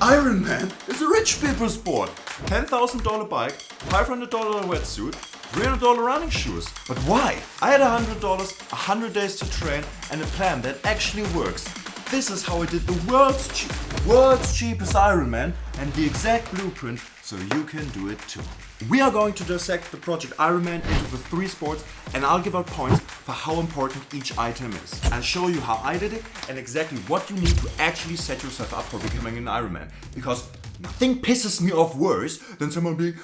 Ironman is a rich people's sport. $10,000 bike, $500 wetsuit, $300 running shoes. But why? I had $100, 100 days to train, and a plan that actually works. This is how I did the world's cheapest Ironman and the exact blueprint so you can do it too. We are going to dissect the project Ironman into the 3 sports, and I'll give out points for how important each item is. I'll show you how I did it and exactly what you need to actually set yourself up for becoming an Ironman. Because nothing pisses me off worse than someone being,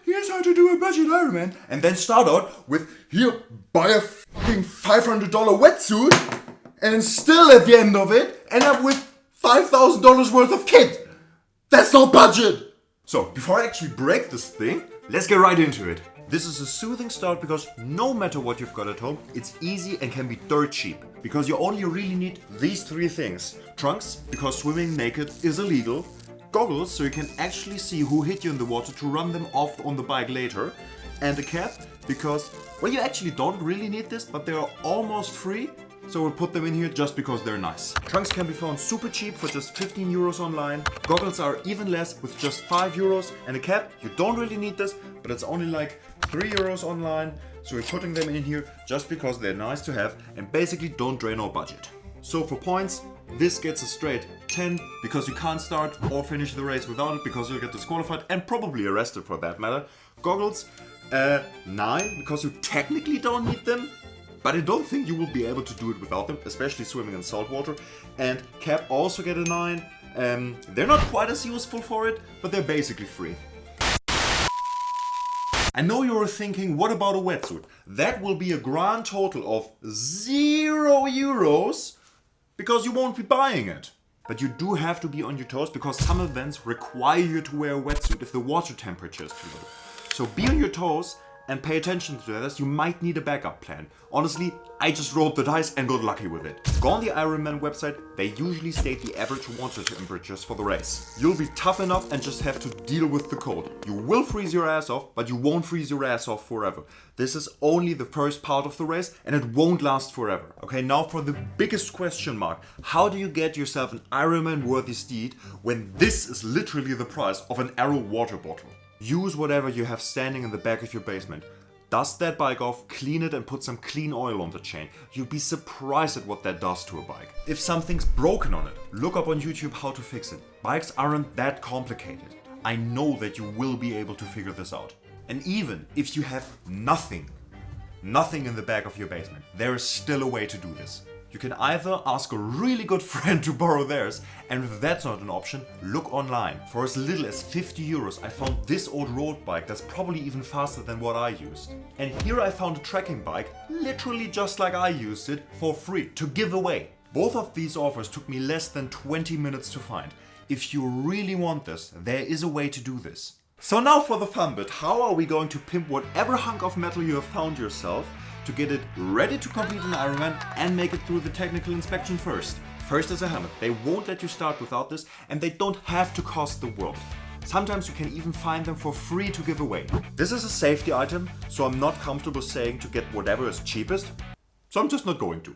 here's how to do a budget Ironman, and then start out with, here, buy a fucking $500 wetsuit, and still at the end of it end up with $5,000 worth of kit. That's not budget. So before I actually break this thing, let's get right into it. This is a soothing start because no matter what you've got at home, it's easy and can be dirt cheap. Because you only really need these 3 things. Trunks, because swimming naked is illegal. Goggles, so you can actually see who hit you in the water to run them off on the bike later. And a cap, because, well, you actually don't really need this, but they are almost free. So we'll put them in here just because they're nice. Trunks can be found super cheap for just 15 euros online. Goggles are even less with just 5 euros. And a cap, you don't really need this, but it's only like 3 euros online. So we're putting them in here just because they're nice to have and basically don't drain our budget. So for points, this gets a straight 10 because you can't start or finish the race without it because you'll get disqualified and probably arrested for that matter. Goggles, 9 because you technically don't need them. But I don't think you will be able to do it without them, especially swimming in salt water. And cap also get a 9. They're not quite as useful for it, but they're basically free. I know you're thinking, what about a wetsuit? That will be a grand total of 0 euros because you won't be buying it. But you do have to be on your toes because some events require you to wear a wetsuit if the water temperature is too low. So be on your toes and pay attention to this. You might need a backup plan. Honestly, I just rolled the dice and got lucky with it. Go on the Ironman website, they usually state the average water temperatures for the race. You'll be tough enough and just have to deal with the cold. You will freeze your ass off, but you won't freeze your ass off forever. This is only the first part of the race and it won't last forever. Okay, now for the biggest question mark. How do you get yourself an Ironman worthy steed when this is literally the price of an Arrow water bottle? Use whatever you have standing in the back of your basement. Dust that bike off, clean it and put some clean oil on the chain. You'll be surprised at what that does to a bike. If something's broken on it, look up on YouTube how to fix it. Bikes aren't that complicated. I know that you will be able to figure this out. And even if you have nothing in the back of your basement, there is still a way to do this. You can either ask a really good friend to borrow theirs, and if that's not an option, look online. For as little as 50 euros, I found this old road bike that's probably even faster than what I used. And here I found a trekking bike, literally just like I used it, for free, to give away. Both of these offers took me less than 20 minutes to find. If you really want this, there is a way to do this. So now for the fun bit, how are we going to pimp whatever hunk of metal you have found yourself to get it ready to complete an Ironman and make it through the technical inspection first? First is a helmet. They won't let you start without this and they don't have to cost the world. Sometimes you can even find them for free to give away. This is a safety item, so I'm not comfortable saying to get whatever is cheapest, so I'm just not going to.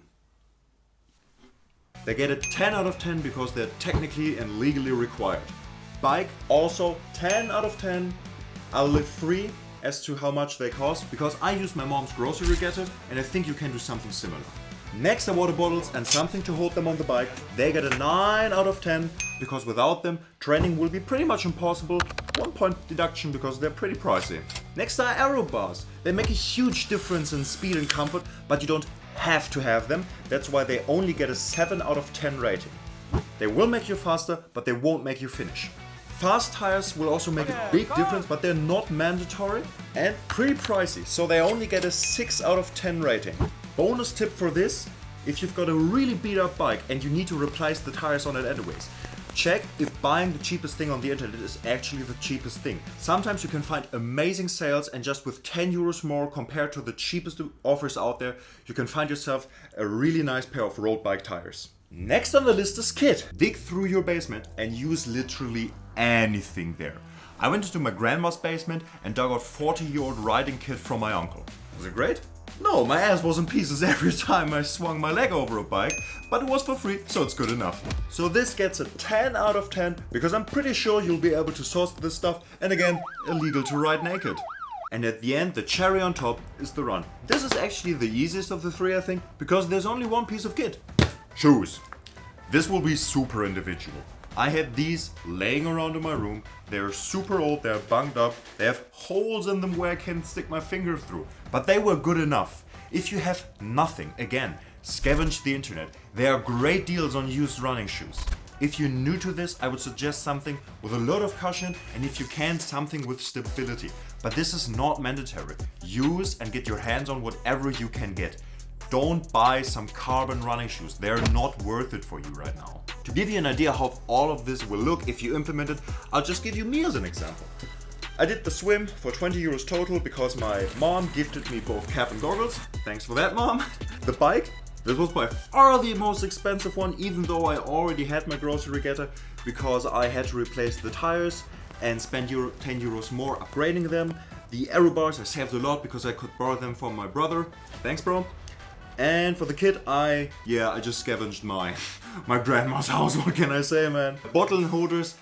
They get a 10 out of 10 because they're technically and legally required. Bike, also 10 out of 10. I'll leave 3 as to how much they cost because I use my mom's grocery getter and I think you can do something similar. Next are water bottles and something to hold them on the bike. They get a 9 out of 10 because without them training will be pretty much impossible. 1 point deduction because they're pretty pricey. Next are aero bars. They make a huge difference in speed and comfort, but you don't have to have them. That's why they only get a 7 out of 10 rating. They will make you faster, but they won't make you finish. Fast tires will also make a big difference, but they're not mandatory and pretty pricey, so they only get a 6 out of 10 rating. Bonus tip for this, if you've got a really beat up bike and you need to replace the tires on it anyways, check if buying the cheapest thing on the internet is actually the cheapest thing. Sometimes you can find amazing sales and just with 10 euros more compared to the cheapest offers out there, you can find yourself a really nice pair of road bike tires. Next on the list is kit. Dig through your basement and use literally anything there. I went into my grandma's basement and dug out 40-year-old riding kit from my uncle. Was it great? No, my ass was in pieces every time I swung my leg over a bike, but it was for free, so it's good enough. So this gets a 10 out of 10, because I'm pretty sure you'll be able to source this stuff, and again, illegal to ride naked. And at the end, the cherry on top is the run. This is actually the easiest of the three, I think, because there's only one piece of kit. Shoes. This will be super individual. I had these laying around in my room. They're super old, they're bunged up, they have holes in them where I can stick my finger through. But they were good enough. If you have nothing, again, scavenge the internet. There are great deals on used running shoes. If you're new to this, I would suggest something with a lot of cushion, and if you can, something with stability. But this is not mandatory. Use and get your hands on whatever you can get. Don't buy some carbon running shoes. They're not worth it for you right now. To give you an idea how all of this will look if you implement it, I'll just give you me as an example. I did the swim for 20 euros total because my mom gifted me both cap and goggles. Thanks for that, Mom. The bike, this was by far the most expensive one, even though I already had my grocery getter, because I had to replace the tires and spend 10 euros more upgrading them. The aero bars I saved a lot because I could borrow them from my brother. Thanks, bro. And for the kit, I just scavenged my grandma's house. What can I say, man? Bottle holders,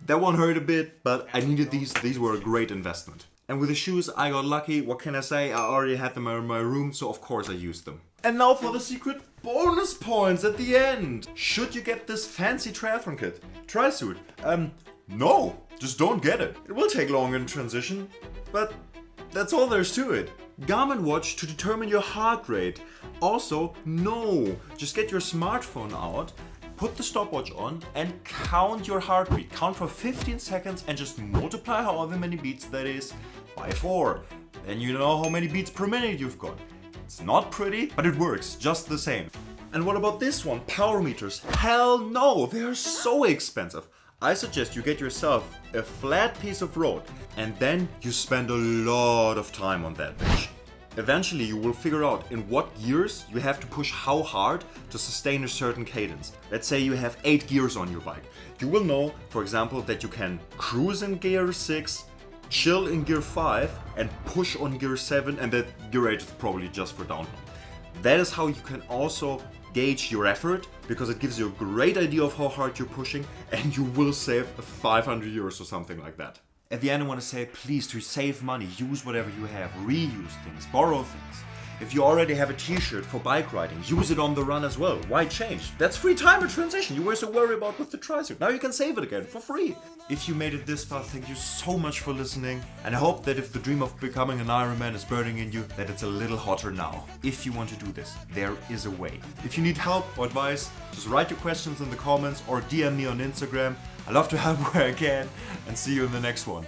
that one hurt a bit, but I needed these. These were a great investment. And with the shoes, I got lucky. What can I say? I already had them in my room, so of course I used them. And now for the secret bonus points at the end. Should you get this fancy triathlon kit? Tri-suit? No, just don't get it. It will take long in transition, but that's all there's to it. Garmin watch to determine your heart rate. Also, no, just get your smartphone out, put the stopwatch on and count your heartbeat. Count for 15 seconds and just multiply however many beats that is by 4. Then you know how many beats per minute you've got. It's not pretty, but it works just the same. And what about this one? Power meters? Hell no, they are so expensive. I suggest you get yourself a flat piece of road and then you spend a lot of time on that bitch. Eventually you will figure out in what gears you have to push how hard to sustain a certain cadence. Let's say you have 8 gears on your bike. You will know, for example, that you can cruise in gear 6, chill in gear 5 and push on gear 7, and that gear 8 is probably just for downhill. That is how you can also gauge your effort, because it gives you a great idea of how hard you're pushing, and you will save 500 euros or something like that. At the end, I want to say, please, to save money, use whatever you have, reuse things, borrow things. If you already have a t-shirt for bike riding, use it on the run as well. Why change? That's free time in transition you were so worried about with the tri-suit. Now you can save it again for free. If you made it this far, thank you so much for listening. And I hope that if the dream of becoming an Ironman is burning in you, that it's a little hotter now. If you want to do this, there is a way. If you need help or advice, just write your questions in the comments or DM me on Instagram. I love to help where I can, and see you in the next one.